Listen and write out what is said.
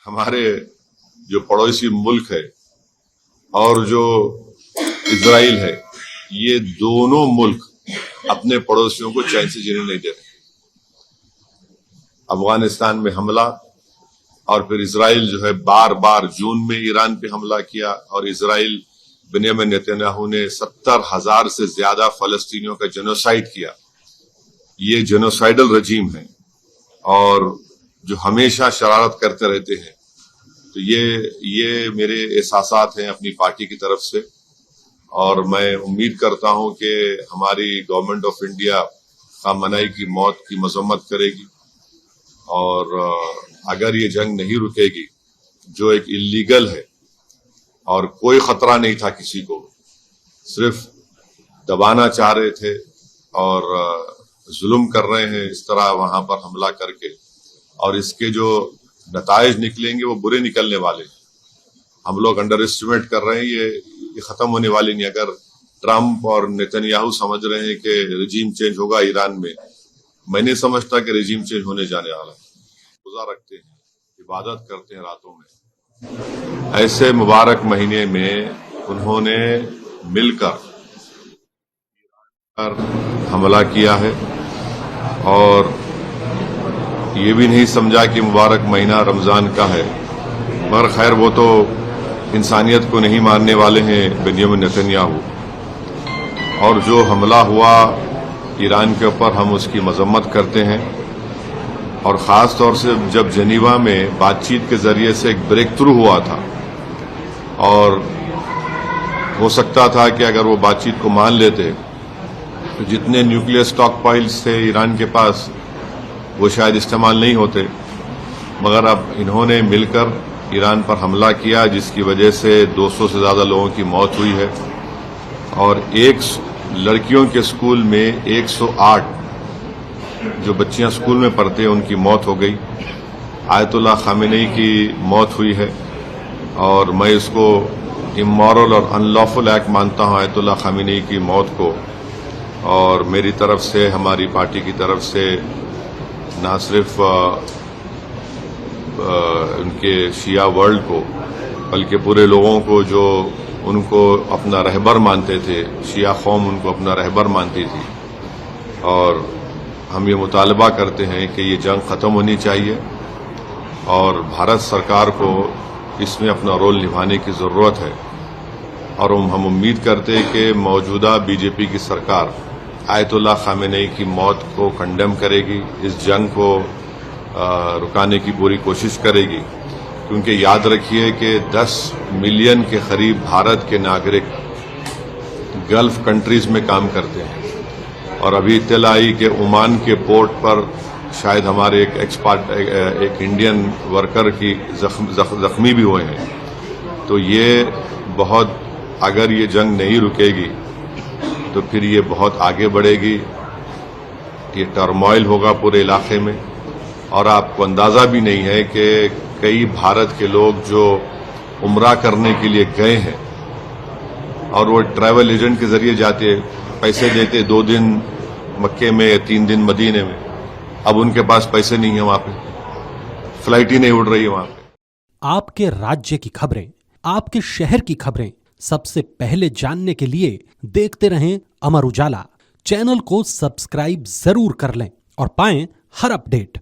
ہمارے جو پڑوسی ملک ہے اور جو اسرائیل ہے، یہ دونوں ملک اپنے پڑوسیوں کو چین سے جینے نہیں دے رہے۔ افغانستان میں حملہ، اور پھر اسرائیل جو ہے بار بار جون میں ایران پہ حملہ کیا، اور اسرائیل بنیامین نیتنیاہو نے 70,000 سے زیادہ فلسطینیوں کا جنوسائیڈ کیا۔ یہ جنوسائیڈل رجیم ہے اور جو ہمیشہ شرارت کرتے رہتے ہیں۔ تو یہ میرے احساسات ہیں اپنی پارٹی کی طرف سے، اور میں امید کرتا ہوں کہ ہماری گورنمنٹ آف انڈیا خامنہئی کی موت کی مذمت کرے گی، اور اگر یہ جنگ نہیں رکے گی جو ایک اللیگل ہے اور کوئی خطرہ نہیں تھا کسی کو، صرف دبانا چاہ رہے تھے اور ظلم کر رہے ہیں اس طرح وہاں پر حملہ کر کے، اور اس کے جو نتائج نکلیں گے وہ برے نکلنے والے ہیں۔ ہم لوگ انڈر اسٹیمیٹ کر رہے ہیں، یہ ختم ہونے والی نہیں۔ اگر ٹرمپ اور نیتنیاہو سمجھ رہے ہیں کہ رجیم چینج ہوگا ایران میں نہیں سمجھتا کہ رجیم چینج ہونے جانے والا ہے۔ روزہ رکھتے ہیں، عبادت کرتے ہیں راتوں میں، ایسے مبارک مہینے میں انہوں نے مل کر حملہ کیا ہے، اور یہ بھی نہیں سمجھا کہ مبارک مہینہ رمضان کا ہے، مگر خیر وہ تو انسانیت کو نہیں ماننے والے ہیں بنیامین نیتنیاہو۔ اور جو حملہ ہوا ایران کے اوپر، ہم اس کی مذمت کرتے ہیں، اور خاص طور سے جب جنیوا میں بات چیت کے ذریعے سے ایک بریک تھرو ہوا تھا، اور ہو سکتا تھا کہ اگر وہ بات چیت کو مان لیتے تو جتنے نیوکلیئر سٹاک پائلز تھے ایران کے پاس وہ شاید استعمال نہیں ہوتے، مگر اب انہوں نے مل کر ایران پر حملہ کیا، جس کی وجہ سے 200 سے زیادہ لوگوں کی موت ہوئی ہے، اور لڑکیوں کے اسکول میں 108 جو بچیاں اسکول میں پڑھتے ہیں ان کی موت ہو گئی۔ آیت اللہ خامنہئی کی موت ہوئی ہے، اور میں اس کو امورل اور ان لافل ایکٹ مانتا ہوں آیت اللہ خامنہئی کی موت کو، اور میری طرف سے، ہماری پارٹی کی طرف سے نہ صرف ان کے شیعہ ورلڈ کو بلکہ پورے لوگوں کو جو ان کو اپنا رہبر مانتے تھے، شیعہ قوم ان کو اپنا رہبر مانتی تھی، اور ہم یہ مطالبہ کرتے ہیں کہ یہ جنگ ختم ہونی چاہیے، اور بھارت سرکار کو اس میں اپنا رول نبھانے کی ضرورت ہے، اور ہم امید کرتے ہیں کہ موجودہ بی جے پی کی سرکار آیت اللہ خامنہئی کی موت کو کنڈیم کرے گی، اس جنگ کو رکانے کی پوری کوشش کرے گی، کیونکہ یاد رکھیے کہ 10 ملین کے قریب بھارت کے ناگرک گلف کنٹریز میں کام کرتے ہیں، اور ابھی اطلاع آئی کہ عمان کے پورٹ پر شاید ہمارے ایک انڈین ورکر کی زخمی بھی ہوئے ہیں۔ تو یہ بہت، اگر یہ جنگ نہیں رکے گی تو پھر یہ بہت آگے بڑھے گی، یہ ٹرموائل ہوگا پورے علاقے میں، اور آپ کو اندازہ بھی نہیں ہے کہ کئی بھارت کے لوگ جو عمرہ کرنے کے لیے گئے ہیں، اور وہ ٹریول ایجنٹ کے ذریعے جاتے، پیسے دیتے 2 دن مکے میں یا 3 دن مدینے میں، اب ان کے پاس پیسے نہیں ہیں، وہاں پہ فلائٹ ہی نہیں اڑ رہی ہے وہاں پہ۔ آپ کے راجیہ کی خبریں، آپ کے شہر کی خبریں سب سے پہلے جاننے کے لیے دیکھتے رہیں امر اجالا۔ چینل کو سبسکرائب ضرور کر لیں اور پائیں ہر اپڈیٹ۔